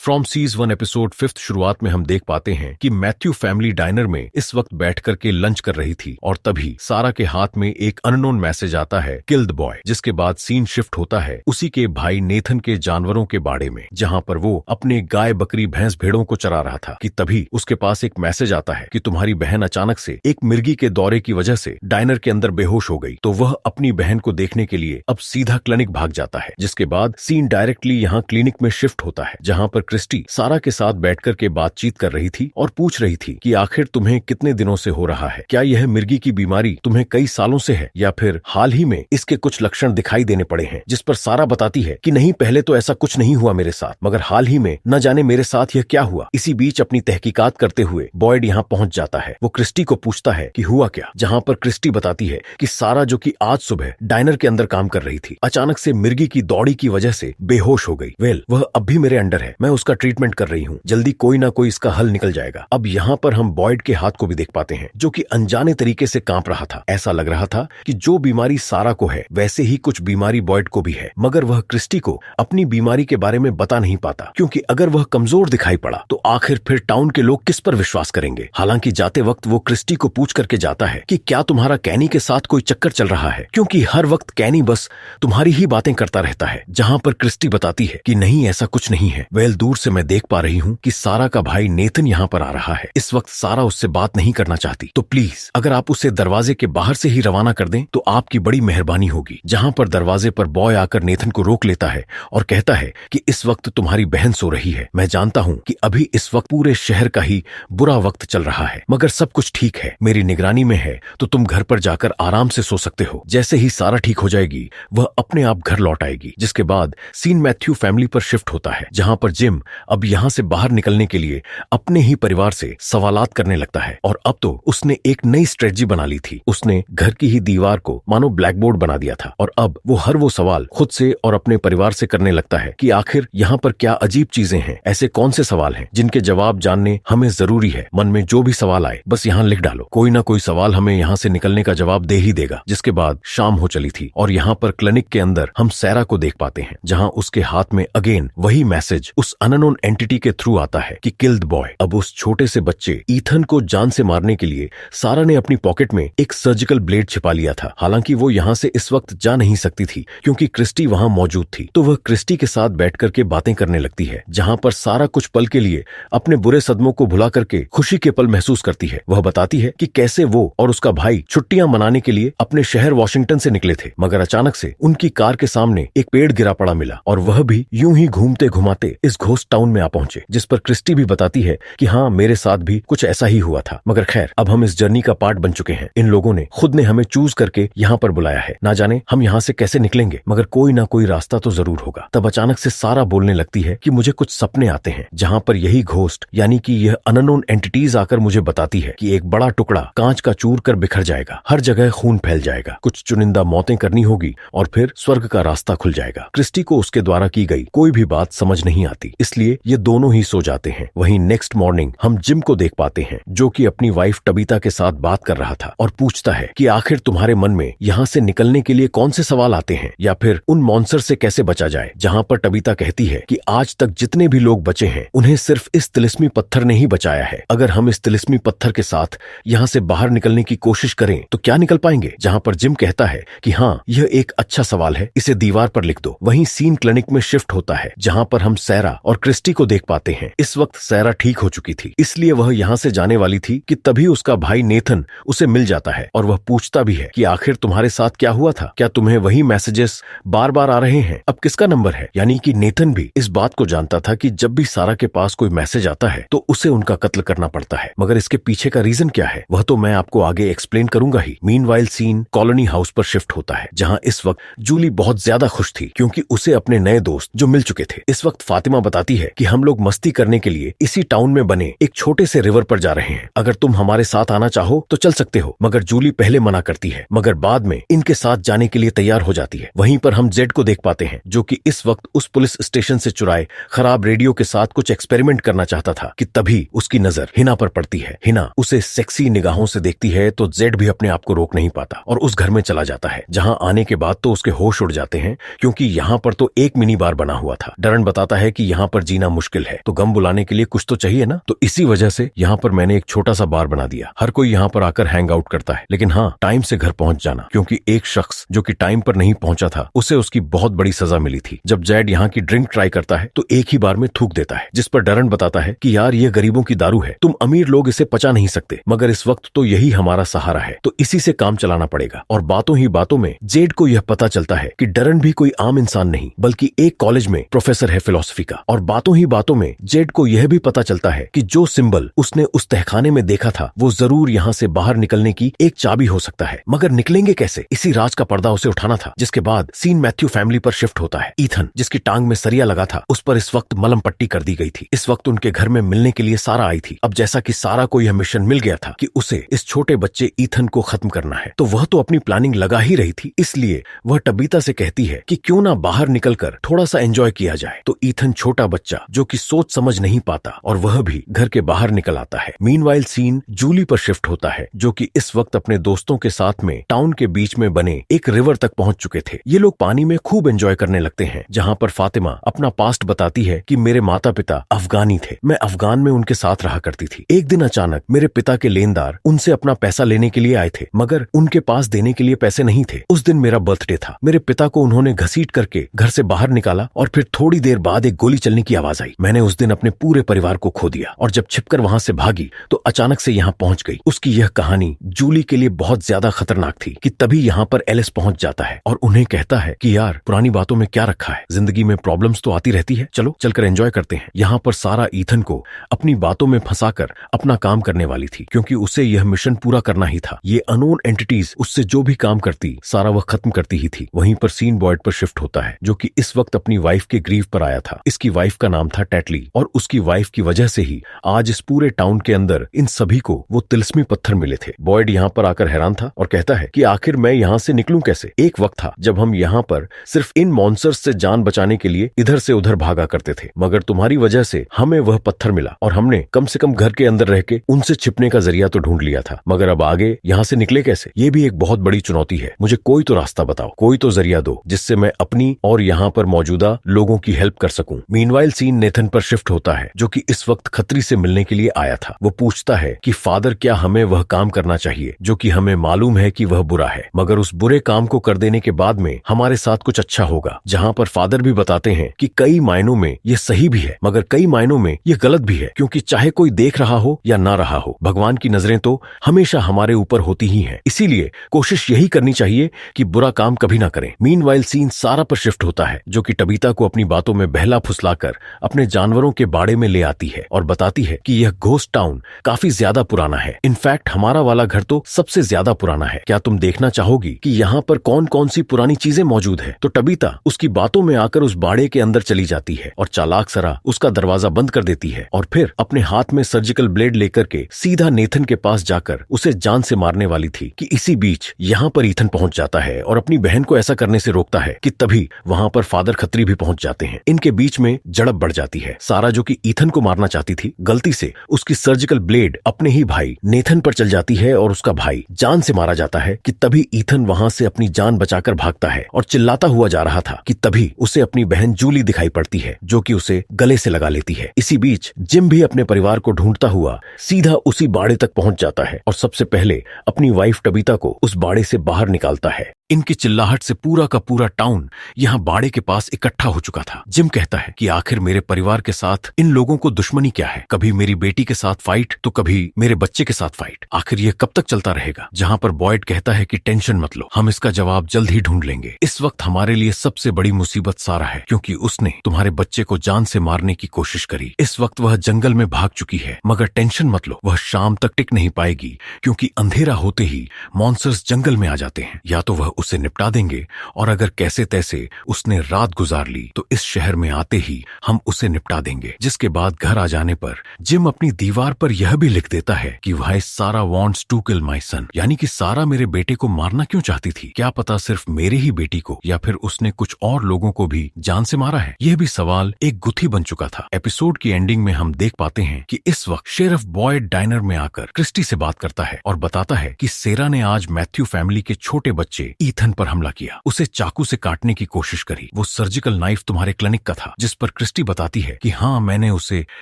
From seize 1 episode 5 शुरुआत में हम देख पाते हैं कि मैथ्यू फैमिली डाइनर में इस वक्त बैठ करके लंच कर रही थी और तभी सारा के हाथ में एक अननोन मैसेज आता है, किल द बॉय। जिसके बाद सीन शिफ्ट होता है उसी के भाई नेथन के जानवरों के बाड़े में, जहां पर वो अपने गाय बकरी भैंस भेड़ों को चरा रहा था कि तभी उसके पास एक मैसेज आता है कि तुम्हारी बहन अचानक से एक मिर्गी के दौरे की वजह से डाइनर के अंदर बेहोश हो गई। तो वह अपनी बहन को देखने के लिए अब सीधा क्लिनिक भाग जाता है। जिसके बाद सीन डायरेक्टली यहाँ क्लिनिक में शिफ्ट होता है, जहाँ पर क्रिस्टी सारा के साथ बैठकर के बातचीत कर रही थी और पूछ रही थी कि आखिर तुम्हें कितने दिनों से हो रहा है, क्या यह मिर्गी की बीमारी तुम्हें कई सालों से है या फिर हाल ही में इसके कुछ लक्षण दिखाई देने पड़े हैं। जिस पर सारा बताती है कि नहीं, पहले तो ऐसा कुछ नहीं हुआ मेरे साथ, मगर हाल ही में न जाने मेरे साथ यह क्या हुआ। इसी बीच अपनी तहकीकात करते हुए बॉयड यहाँ पहुंच जाता है। वो क्रिस्टी को पूछता है कि हुआ क्या, जहाँ पर क्रिस्टी बताती है कि सारा जो कि आज सुबह डाइनर के अंदर काम कर रही थी, अचानक से मिर्गी की दौड़ी की वजह से बेहोश हो गई। वह अब भी मेरे अंडर है, मैं उसका ट्रीटमेंट कर रही हूँ, जल्दी कोई ना कोई इसका हल निकल जाएगा। अब यहाँ पर हम बॉयड के हाथ को भी देख पाते हैं, जो कि अनजाने तरीके से कांप रहा था। ऐसा लग रहा था कि जो बीमारी सारा को है वैसे ही कुछ बीमारी बॉयड को भी है, मगर वह क्रिस्टी को अपनी बीमारी के बारे में बता नहीं पाता, क्योंकि अगर वह कमजोर दिखाई पड़ा तो आखिर फिर टाउन के लोग किस पर विश्वास करेंगे। हालांकि जाते वक्त वो क्रिस्टी को पूछ करके जाता है कि क्या तुम्हारा कैनी के साथ कोई चक्कर चल रहा है, क्योंकि हर वक्त कैनी बस तुम्हारी ही बातें करता रहता है। जहाँ पर क्रिस्टी बताती है कि नहीं, ऐसा कुछ नहीं है। दूर से मैं देख पा रही हूँ कि सारा का भाई नेथन यहाँ पर आ रहा है। इस वक्त सारा उससे बात नहीं करना चाहती, तो प्लीज अगर आप उसे दरवाजे के बाहर से ही रवाना कर दें तो आपकी बड़ी मेहरबानी होगी। जहाँ पर दरवाजे पर बॉय आकर नेथन को रोक लेता है और कहता है कि इस वक्त तुम्हारी बहन सो रही है। मैं जानता हूँ कि अभी इस वक्त पूरे शहर का ही बुरा वक्त चल रहा है, मगर सब कुछ ठीक है, मेरी निगरानी में है, तो तुम घर पर जाकर आराम से सो सकते हो। जैसे ही सारा ठीक हो जाएगी वह अपने आप घर लौट आएगी। जिसके बाद सीन मैथ्यू फैमिली पर शिफ्ट होता है, जहाँ पर जिम अब यहाँ से बाहर निकलने के लिए अपने ही परिवार से सवालात करने लगता है। और अब तो उसने एक नई स्ट्रेटजी बना ली थी। उसने घर की ही दीवार को मानो ब्लैक बोर्ड बना दिया था और अब वो सवाल खुद से और अपने परिवार से करने लगता है कि आखिर यहाँ पर क्या अजीब चीजें हैं, ऐसे कौन से सवाल हैं जिनके जवाब जानने हमें जरूरी है। मन में जो भी सवाल आए बस यहाँ लिख डालो, कोई ना कोई सवाल हमें यहाँ से निकलने का जवाब दे ही देगा। जिसके बाद शाम हो चली थी और यहाँ पर क्लिनिक के अंदर हम सैरा को देख पाते हैं, जहाँ उसके हाथ में अगेन वही मैसेज उस अननोन एंटिटी के थ्रू आता है कि किल द बॉय। अब उस छोटे से बच्चे ईथन को जान से मारने के लिए सारा ने अपनी पॉकेट में एक सर्जिकल ब्लेड छिपा लिया था। हालांकि वो यहाँ से इस वक्त जा नहीं सकती थी क्योंकि क्रिस्टी वहाँ मौजूद थी। तो वह क्रिस्टी के साथ बैठ करके बातें करने लगती है, जहाँ पर सारा कुछ पल के लिए अपने बुरे सदमों को भुला करके खुशी के पल महसूस करती है। वह बताती है कि कैसे वो और उसका भाई छुट्टियां मनाने के लिए अपने शहर वॉशिंगटन से निकले थे, मगर अचानक से उनकी कार के सामने एक पेड़ गिरा पड़ा मिला और वह भी यूं ही घूमते घुमाते इस घोस्ट टाउन में आ पहुंचे। जिस पर क्रिस्टी भी बताती है कि हाँ, मेरे साथ भी कुछ ऐसा ही हुआ था, मगर खैर अब हम इस जर्नी का पार्ट बन चुके हैं। इन लोगों ने खुद ने हमें चूज करके यहाँ पर बुलाया है, ना जाने हम यहाँ से कैसे निकलेंगे, मगर कोई ना कोई रास्ता तो जरूर होगा। तब अचानक से सारा बोलने लगती है कि मुझे कुछ सपने आते हैं, जहाँ पर यही घोस्ट यानी कि यह अननोन एंटिटीज आकर मुझे बताती है कि एक बड़ा टुकड़ा कांच का चूर कर बिखर जाएगा, हर जगह खून फैल जाएगा, कुछ चुनिंदा मौतें करनी होगी और फिर स्वर्ग का रास्ता खुल जाएगा। क्रिस्टी को उसके द्वारा की गई कोई भी बात समझ नहीं आती, इसलिए ये दोनों ही सो जाते हैं। वहीं नेक्स्ट मॉर्निंग हम जिम को देख पाते हैं, जो कि अपनी वाइफ टबीता के साथ बात कर रहा था और पूछता है कि आखिर तुम्हारे मन में यहाँ से निकलने के लिए कौन से सवाल आते हैं या फिर उन मॉन्स्टर से कैसे बचा जाए। जहाँ पर टबीता कहती है कि आज तक जितने भी लोग बचे हैं उन्हें सिर्फ इस तिलिस्मी पत्थर ने ही बचाया है, अगर हम इस तिलिस्मी पत्थर के साथ यहाँ से बाहर निकलने की कोशिश करें तो क्या निकल पाएंगे। जहाँ पर जिम कहता है कि हाँ, यह एक अच्छा सवाल है, इसे दीवार पर लिख दो। वहीं सीन क्लिनिक में शिफ्ट होता है, जहाँ पर हम सैरा और क्रिस्टी को देख पाते हैं। इस वक्त सैरा ठीक हो चुकी थी, इसलिए वह यहाँ से जाने वाली थी कि तभी उसका भाई नेथन उसे मिल जाता है और वह पूछता भी है कि आखिर तुम्हारे साथ क्या हुआ था, क्या तुम्हें वही मैसेजेस बार बार आ रहे हैं, अब किसका नंबर है। यानी कि नेथन भी इस बात को जानता था कि जब भी सारा के पास कोई मैसेज आता है तो उसे उनका कत्ल करना पड़ता है, मगर इसके पीछे का रीजन क्या है वह तो मैं आपको आगे एक्सप्लेन करूंगा ही। मीनवाइल सीन कॉलोनी हाउस पर शिफ्ट होता है, जहाँ इस वक्त जूली बहुत ज्यादा खुश थी क्योंकि उसे अपने नए दोस्त जो मिल चुके थे। इस वक्त फातिमा बताती है कि हम लोग मस्ती करने के लिए इसी टाउन में बने एक छोटे से रिवर पर जा रहे हैं, अगर तुम हमारे साथ आना चाहो तो चल सकते हो। मगर जूली पहले मना करती है, मगर बाद में इनके साथ जाने के लिए तैयार हो जाती है। वहीं पर हम जेड को देख पाते हैं, जो कि इस वक्त उस पुलिस स्टेशन से चुराए खराब रेडियो के साथ कुछ एक्सपेरिमेंट करना चाहता था कि तभी उसकी नजर हिना पर पड़ती है। हिना उसे सेक्सी निगाहों से देखती है तो जेड भी अपने आप को रोक नहीं पाता और उस घर में चला जाता है, जहां आने के बाद तो उसके होश उड़ जाते हैं क्योंकि यहाँ पर तो एक मिनी बार बना हुआ था। डरन बताता है कि यहाँ पर जीना मुश्किल है, तो गम बुलाने के लिए कुछ तो चाहिए ना। तो इसी वजह से यहाँ पर मैंने एक छोटा सा बार बना दिया। हर कोई यहाँ पर आकर हैंग आउट करता है, लेकिन हाँ, टाइम से घर पहुंच जाना, क्योंकि एक शख्स जो कि टाइम पर नहीं पहुंचा था उसे उसकी बहुत बड़ी सजा मिली थी। जब जैड यहाँ की ड्रिंक ट्राई करता है तो एक ही बार में थूक देता है, जिस पर डरन बताता है कि यार ये गरीबों की दारू है, तुम अमीर लोग इसे पचा नहीं सकते, मगर इस वक्त तो यही हमारा सहारा है, तो इसी से काम चलाना पड़ेगा। और बातों ही बातों में जेड को यह पता चलता है कि डरन भी कोई आम इंसान नहीं बल्कि एक कॉलेज में प्रोफेसर है फिलॉसफी का। और बातों ही बातों में जेड को यह भी पता चलता है कि जो सिंबल उसने उस तहखाने में देखा था वो जरूर यहाँ से बाहर निकलने की एक चाबी हो सकता है, मगर निकलेंगे कैसे? इसी राज का पर्दा उसे उठाना था। जिसके बाद सीन मैथ्यू फैमिली पर शिफ्ट होता है। ईथन, जिसकी टांग में सरिया लगा था, उस पर इस वक्त मलम पट्टी कर दी गई थी। इस वक्त उनके घर में मिलने के लिए सारा आई थी। अब जैसा कि सारा को यह मिशन मिल गया था कि उसे इस छोटे बच्चे ईथन को खत्म करना है, तो वह तो अपनी प्लानिंग लगा ही रही थी। इसलिए वह टबीता से कहती है कि क्यों ना बाहर निकलकर थोड़ा सा एंजॉय किया जाए। तो ईथन छोटा बच्चा जो कि सोच समझ नहीं पाता और वह भी घर के बाहर निकल आता है। मीनवाइल सीन जूली पर शिफ्ट होता है, जो कि इस वक्त अपने दोस्तों के साथ में टाउन के बीच में बने एक रिवर तक पहुंच चुके थे। ये लोग पानी में खूब एंजॉय करने लगते हैं, जहां पर फातिमा अपना पास्ट बताती है कि मेरे माता पिता अफगानी थे, मैं अफगान में उनके साथ रहा करती थी। एक दिन अचानक मेरे पिता के लेनदार उनसे अपना पैसा लेने के लिए आए थे, मगर उनके पास देने के लिए पैसे नहीं थे। उस दिन मेरा बर्थडे था। मेरे पिता को उन्होंने घसीट करके घर से बाहर निकाला और फिर थोड़ी देर बाद एक गोली चलने की आवाज आई। मैंने उस दिन अपने पूरे परिवार को खो दिया और जब छिपकर वहां से भागी तो अचानक से यहाँ पहुंच गई। उसकी यह कहानी जूली के लिए बहुत ज्यादा खतरनाक थी कि तभी यहाँ पर एलिस पहुंच जाता है और उन्हें कहता है कि यार पुरानी बातों में क्या रखा है, जिंदगी में प्रॉब्लम्स तो आती रहती है, चलो चलकर एंजॉय करते हैं। यहाँ पर सारा ईथन को अपनी बातों में फंसाकर अपना काम करने वाली थी, क्योंकि उसे यह मिशन पूरा करना ही था। ये अननोन एंटिटीज उससे जो भी काम करती सारा वह खत्म करती ही थी। वहीं पर सीन बॉयड पर शिफ्ट होता है, जो कि इस वक्त अपनी वाइफ के ग्रीव पर आया था। इसकी वाइफ का नाम था टेटली और उसकी वाइफ की वजह से ही आज इस पूरे टाउन के अंदर इन सभी को वो तिलस्मी पत्थर मिले थे। बॉयड यहाँ पर आकर हैरान था और कहता है कि आखिर मैं यहाँ से निकलूं कैसे? एक वक्त था जब हम यहाँ पर सिर्फ इन मॉन्स्टर्स से जान बचाने के लिए इधर से उधर भागा करते थे, मगर तुम्हारी वजह से हमें वह पत्थर मिला और हमने कम से कम घर के अंदर रह के उनसे छिपने का जरिया तो ढूंढ लिया था, मगर अब आगे यहाँ से निकले कैसे? ये भी एक बहुत बड़ी चुनौती है। मुझे कोई तो रास्ता बताओ, कोई तो जरिया दो जिससे मैं अपनी और यहाँ पर मौजूदा लोगों की हेल्प कर सकूं। मीनवाइल सीन नेथन पर शिफ्ट होता है, जो कि इस वक्त खतरी से मिलने के लिए आया था। वो पूछता है कि फादर क्या हमें वह काम करना चाहिए जो कि हमें मालूम है कि वह बुरा है, मगर उस बुरे काम को कर देने के बाद में हमारे साथ कुछ अच्छा होगा। जहाँ पर फादर भी बताते हैं कि कई मायनों में ये सही भी है, मगर कई मायनों में ये गलत भी है, क्योंकि चाहे कोई देख रहा हो या ना रहा हो, भगवान की नजरें तो हमेशा हमारे ऊपर होती ही हैं। इसीलिए कोशिश यही करनी चाहिए कि बुरा काम कभी ना करें। मीनवाइल सीन सारा पर शिफ्ट होता है, जो कि टबीता को अपनी बातों में बहला फुसलाकर अपने जानवरों के बाड़े में ले आती है और बताती है कि यह घोस्ट टाउन काफी ज्यादा पुराना है। इनफैक्ट हमारा वाला घर तो सबसे ज्यादा पुराना है। क्या तुम देखना चाहोगी कि यहाँ पर कौन कौन सी पुरानी चीजें मौजूद है? तो टबीता उसकी बातों में आकर उस बाड़े के अंदर चली जाती है और चालाक सरा उसका दरवाजा बंद कर देती है और फिर अपने हाथ में सर्जिकल ब्लेड लेकर के सीधा नेथन के पास जाकर उसे जान से मारने वाली थी कि इसी बीच यहाँ पर ईथन पहुंच जाता है और अपनी बहन को ऐसा करने से रोकता है कि तभी वहां पर फादर खत्री भी पहुंच जाते हैं। इनके बीच में झड़प बढ़ जाती है। सारा जो कि ईथन को मारना चाहती थी, गलती से उसकी सर्जिकल ब्लेड अपने ही भाई नेथन पर चल जाती है और उसका भाई जान से मारा जाता है कि तभी ईथन वहां से अपनी जान बचाकर भागता है और चिल्लाता हुआ जा रहा था कि तभी उसे अपनी बहन जूली दिखाई पड़ती है, जो कि उसे गले से लगा लेती है। इसी बीच जिम भी अपने परिवार को ढूंढता हुआ सीधा उसी बाड़े तक पहुंच जाता है और सबसे पहले अपनी वाइफ टबीता को उस बाड़े से बाहर निकालता है। इनकी चिल्लाहट से पूरा का पूरा टाउन यहाँ बाड़े के पास इकट्ठा हो चुका था। जिम कहता है कि आखिर मेरे परिवार के साथ इन लोगों को दुश्मनी क्या है? कभी मेरी बेटी के साथ फाइट तो कभी मेरे बच्चे के साथ फाइट, आखिर ये कब तक चलता रहेगा? जहाँ पर बॉयड कहता है कि टेंशन मत लो, हम इसका जवाब जल्द ही ढूंढ लेंगे। इस वक्त हमारे लिए सबसे बड़ी मुसीबत सारा है, क्योंकि उसने तुम्हारे बच्चे को जान से मारने की कोशिश करी। इस वक्त वह जंगल में भाग चुकी है, मगर टेंशन मत लो, वह शाम तक टिक नहीं पाएगी, क्योंकि अंधेरा होते ही मॉन्स्टर्स जंगल में आ जाते हैं। या तो वह उसे निपटा देंगे और अगर कैसे तैसे उसने रात गुजार ली तो इस शहर में आते ही हम उसे निपटा देंगे। जिसके बाद घर आ जाने पर जिम अपनी दीवार पर यह भी लिख देता है कि भाई Sara wants to kill my son, यानी कि सारा मेरे बेटे को मारना क्यों चाहती थी? क्या पता सिर्फ मेरे ही बेटी को या फिर उसने कुछ और लोगों को भी जान से मारा है? यह भी सवाल एक गुत्थी बन चुका था। एपिसोड की एंडिंग में हम देख पाते हैं कि इस वक्त शेरिफ बॉयड डाइनर में आकर क्रिस्टी से बात करता है और बताता है कि सेरा ने आज मैथ्यू फैमिली के छोटे बच्चे ईथन पर हमला किया, उसे चाकू से काटने की कोशिश करी। वो सर्जिकल नाइफ तुम्हारे क्लिनिक का था, जिस पर क्रिस्टी बताती है कि हाँ, मैंने उसे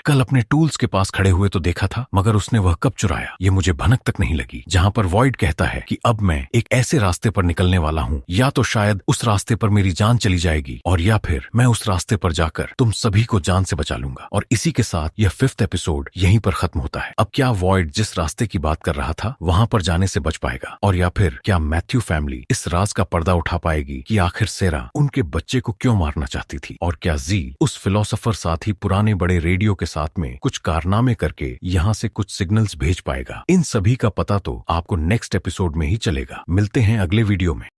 कल अपने टूल्स के पास खड़े हुए तो देखा था, मगर उसने वह कब चुराया ये मुझे भनक तक नहीं लगी। जहाँ पर वॉइड कहता है कि अब मैं एक ऐसे रास्ते पर निकलने वाला हूँ, या तो शायद उस रास्ते पर मेरी जान चली जाएगी, और या फिर मैं उस रास्ते पर जाकर तुम सभी को जान से बचा लूंगा। और इसी के साथ यह 5th एपिसोड यहीं पर खत्म होता है। अब क्या वॉइड जिस रास्ते की बात कर रहा था वहां पर जाने से बच पाएगा, और या फिर क्या मैथ्यू फैमिली इस राज का पर्दा उठा पाएगी कि आखिर सेरा उनके बच्चे को क्यों मारना चाहती थी, और क्या जी उस फिलोसोफर साथी पुराने बड़े रेडियो के साथ में कुछ कारनामे करके यहाँ से कुछ सिग्नल्स भेज पाएगा। इन सभी का पता तो आपको नेक्स्ट एपिसोड में ही चलेगा। मिलते हैं अगले वीडियो में।